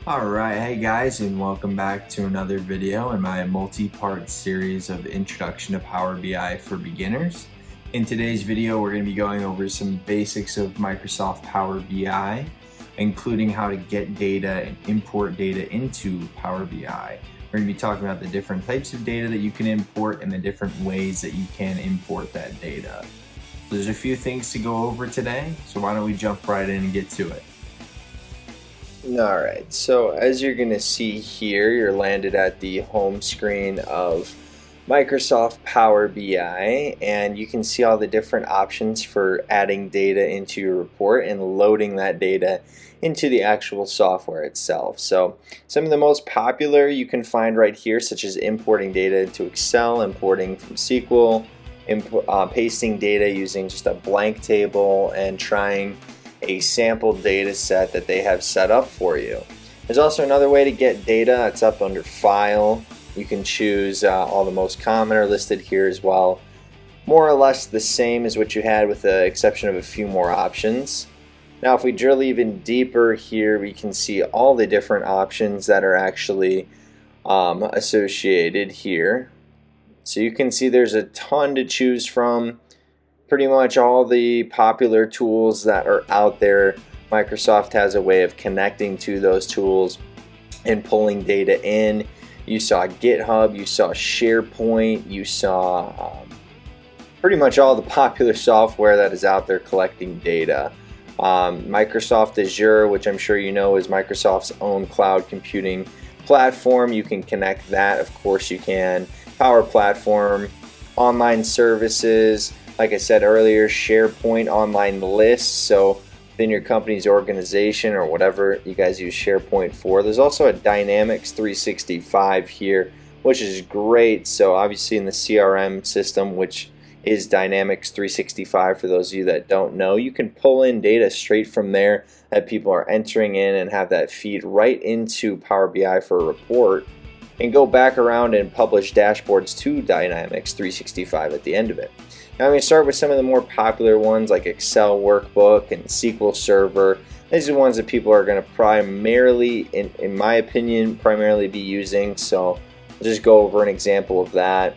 Alright, hey guys, and welcome back to another video in my multi-part series of Introduction to Power BI for Beginners. In today's video, we're going to be going over some basics of Microsoft Power BI, including how to get data and import data into Power BI. We're going to be talking about the different types of data that you can import and the different ways that you can import that data. So there's a few things to go over today, so why don't we jump right in and get to it. Alright, so as you're going to see here, you're landed at the home screen of Microsoft Power BI, and you can see all the different options for adding data into your report and loading that data into the actual software itself. So some of the most popular you can find right here, such as importing data into Excel, importing from SQL, pasting data using just a blank table, and trying a sample data set that they have set up for you. There's also another way to get data. It's up under File. You can choose all the most common are listed here as well. More or less the same as what you had, with the exception of a few more options. Now if we drill even deeper here, we can see all the different options that are actually associated here. So you can see there's a ton to choose from. Pretty much all the popular tools that are out there, Microsoft has a way of connecting to those tools and pulling data in. You saw GitHub, you saw SharePoint, you saw pretty much all the popular software that is out there collecting data. Microsoft Azure, which I'm sure you know is Microsoft's own cloud computing platform, you can connect that. Of course you can. Power Platform, online services. Like I said earlier, SharePoint online lists, so within your company's organization or whatever you guys use SharePoint for. There's also a Dynamics 365 here, which is great. So obviously in the CRM system, which is Dynamics 365 for those of you that don't know, you can pull in data straight from there that people are entering in and have that feed right into Power BI for a report, and go back around and publish dashboards to Dynamics 365 at the end of it. Now I'm going to start with some of the more popular ones like Excel Workbook and SQL Server. These are the ones that people are going to primarily, in my opinion, primarily be using. So I'll just go over an example of that.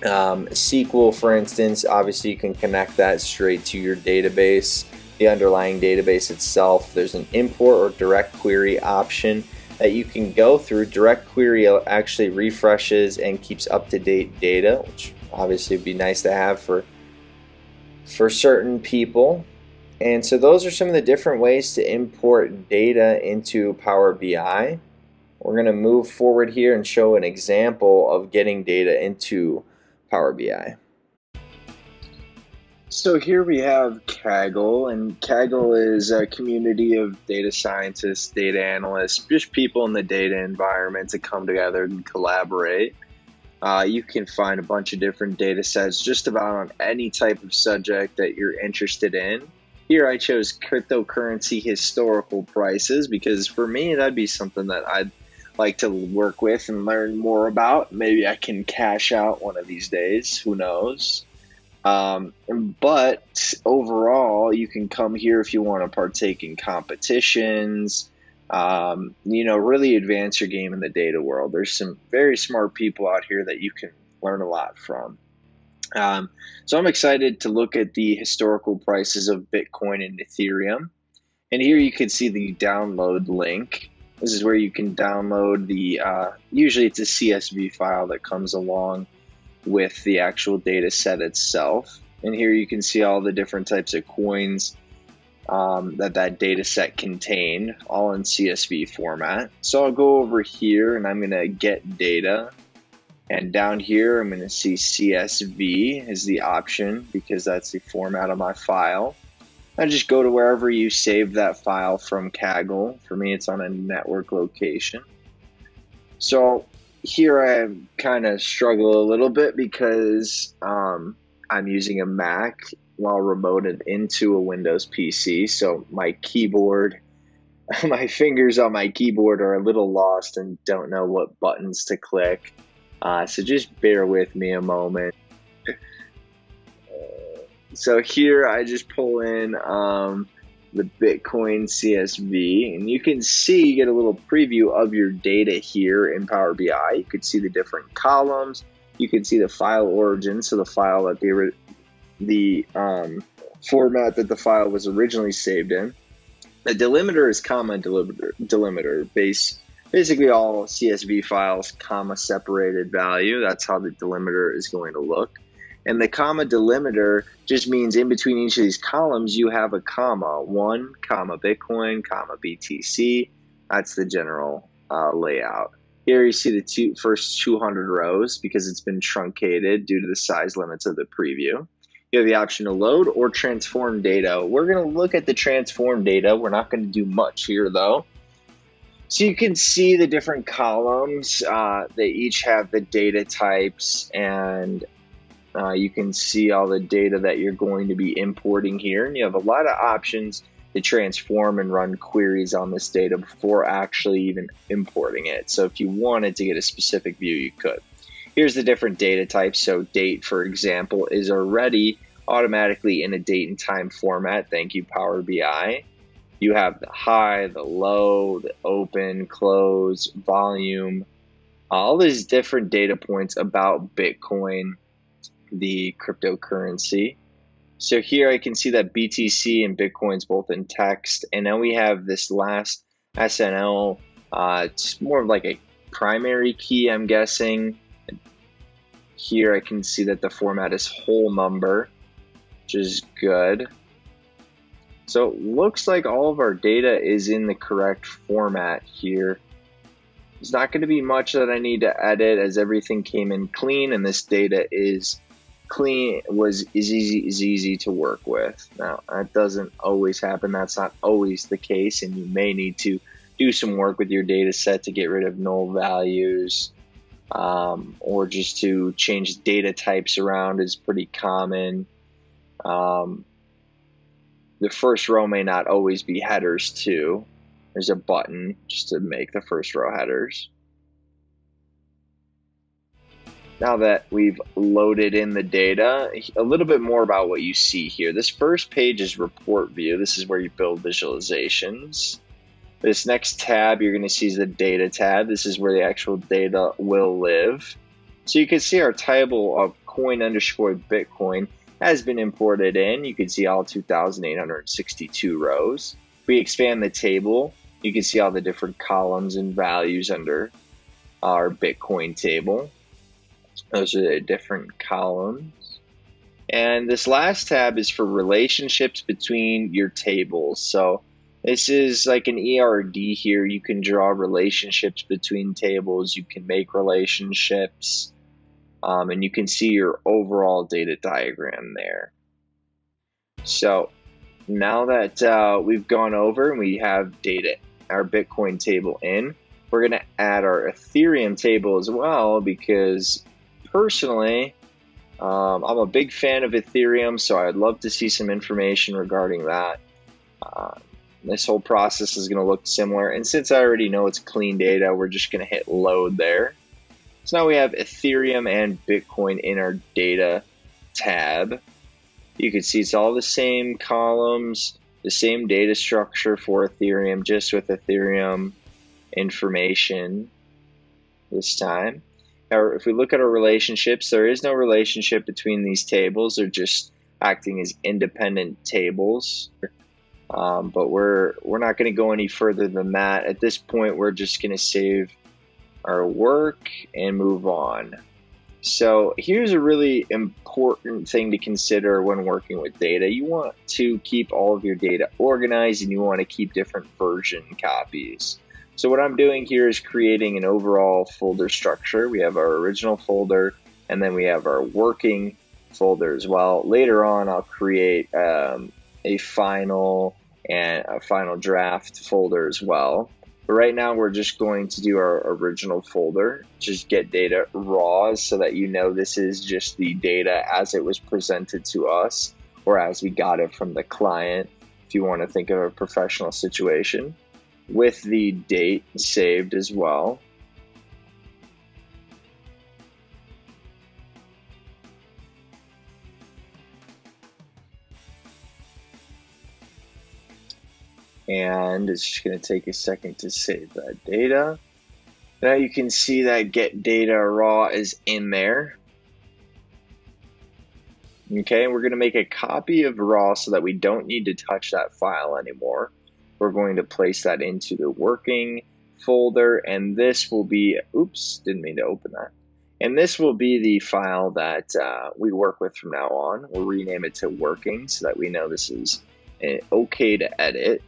SQL, for instance, obviously you can connect that straight to your database, the underlying database itself. There's an import or direct query option that you can go through. Direct query actually refreshes and keeps up-to-date data, which obviously would be nice to have for certain people. And so those are some of the different ways to import data into Power BI. We're going to move forward here and show an example of getting data into Power BI. So here we have Kaggle, and Kaggle is a community of data scientists, data analysts, just people in the data environment to come together and collaborate. You can find a bunch of different data sets just about on any type of subject that you're interested in. Here I chose cryptocurrency historical prices because for me that'd be something that I'd like to work with and learn more about. Maybe I can cash out one of these days, who knows. But overall, you can come here if you want to partake in competitions, really advance your game in the data world. There's some very smart people out here that you can learn a lot from. So I'm excited to look at the historical prices of Bitcoin and Ethereum. And here you can see the download link. This is where you can download the, usually it's a CSV file that comes along with the actual data set itself. And here you can see all the different types of coins that data set contained, all in CSV format. So I'll go over here and I'm going to get data. And down here I'm going to see CSV is the option because that's the format of my file. I just go to wherever you save that file from Kaggle. For me, it's on a network location. So here I kind of struggle a little bit because I'm using a Mac while remoted into a Windows PC. So my keyboard, my fingers on my keyboard are a little lost and don't know what buttons to click. So just bear with me a moment. So here I just pull in the Bitcoin CSV, and you can see, you get a little preview of your data here in Power BI. You could see the different columns. You can see the file origin, so the file that the format that the file was originally saved in. The delimiter is comma delimiter. Basically all CSV files, comma separated value. That's how the delimiter is going to look. And the comma delimiter just means in between each of these columns, you have a comma, 1, comma Bitcoin, comma BTC. That's the general layout. Here you see the first 200 rows because it's been truncated due to the size limits of the preview. You have the option to load or transform data. We're going to look at the transform data. We're not going to do much here though. So you can see the different columns. They each have the data types, and you can see all the data that you're going to be importing here. And you have a lot of options to transform and run queries on this data before actually even importing it. So if you wanted to get a specific view, you could. Here's the different data types. So date, for example, is already automatically in a date and time format. Thank you, Power BI. You have the high, the low, the open, close, volume, all these different data points about Bitcoin, the cryptocurrency. So here I can see that BTC and Bitcoin's both in text. And then we have this last SNL. It's more of like a primary key, I'm guessing. Here I can see that the format is whole number, which is good. So it looks like all of our data is in the correct format here. There's not going to be much that I need to edit as everything came in clean, and this data is clean, is easy to work with. Now that doesn't always happen. That's not always the case, and you may need to do some work with your data set to get rid of null values, or just to change data types around is pretty common. The first row may not always be headers too. There's a button just to make the first row headers. Now that we've loaded in the data, a little bit more about what you see here. This first page is report view. This is where you build visualizations. This next tab you're going to see is the data tab. This is where the actual data will live. So you can see our table of coin_Bitcoin has been imported in. You can see all 2,862 rows. If we expand the table, you can see all the different columns and values under our Bitcoin table. Those are the different columns. And this last tab is for relationships between your tables. So this is like an ERD here. You can draw relationships between tables. You can make relationships. And you can see your overall data diagram there. So now that we've gone over and we have data, our Bitcoin table in, we're going to add our Ethereum table as well, because personally, I'm a big fan of Ethereum, so I'd love to see some information regarding that. This whole process is going to look similar, and since I already know it's clean data, we're just going to hit load there. So now we have Ethereum and Bitcoin in our data tab. You can see it's all the same columns, the same data structure for Ethereum, just with Ethereum information this time. Now, if we look at our relationships, there is no relationship between these tables. They're just acting as independent tables. But we're not going to go any further than that. At this point, we're just going to save our work and move on. So here's a really important thing to consider when working with data. You want to keep all of your data organized, and you want to keep different version copies. So what I'm doing here is creating an overall folder structure. We have our original folder, and then we have our working folder as well. Later on, I'll create a final draft folder as well. But right now, we're just going to do our original folder, just get data raw, so that you know this is just the data as it was presented to us, or as we got it from the client, if you want to think of a professional situation, with the date saved as well. and it's just going to take a second to save that data. Now you can see that get data raw is in there. Okay, we're going to make a copy of raw so that we don't need to touch that file anymore. We're going to place that into the working folder, and this will be, oops, didn't mean to open that. And this will be the file that we work with from now on. We'll rename it to working so that we know this is okay to edit.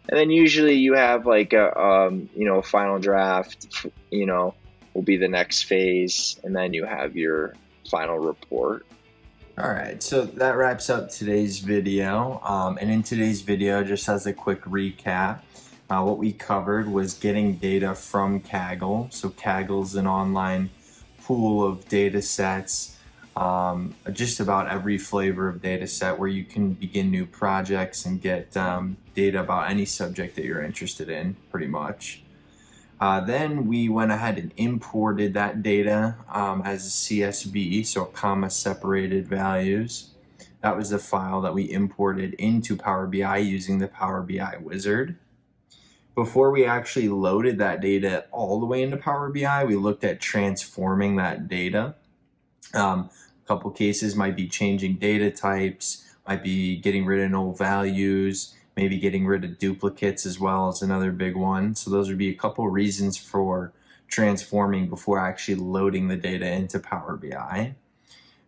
And then usually you have like a final draft, will be the next phase, and then you have your final report. All right, so that wraps up today's video. And in today's video, just as a quick recap, what we covered was getting data from Kaggle. So Kaggle is an online pool of data sets, just about every flavor of data set where you can begin new projects and get data about any subject that you're interested in, pretty much. Then we went ahead and imported that data as a CSV, so comma separated values. That was the file that we imported into Power BI using the Power BI wizard. Before we actually loaded that data all the way into Power BI, we looked at transforming that data. A couple cases might be changing data types, might be getting rid of null values, maybe getting rid of duplicates as well as another big one. So those would be a couple reasons for transforming before actually loading the data into Power BI.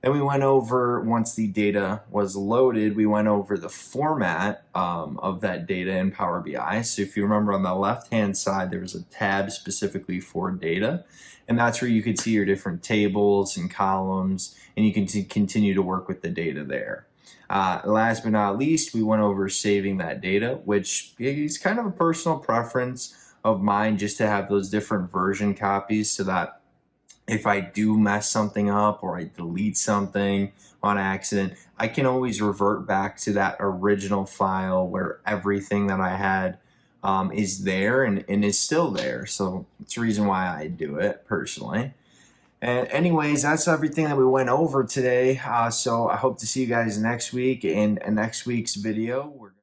Then we went over, once the data was loaded, we went over the format of that data in Power BI. So if you remember on the left-hand side, there was a tab specifically for data, and that's where you could see your different tables and columns, and you can continue to work with the data there. Last but not least, we went over saving that data, which is kind of a personal preference of mine, just to have those different version copies so that if I do mess something up or I delete something on accident, I can always revert back to that original file where everything that I had is there and is still there. So it's the reason why I do it personally. And anyways, that's everything that we went over today. So I hope to see you guys next week in next week's video.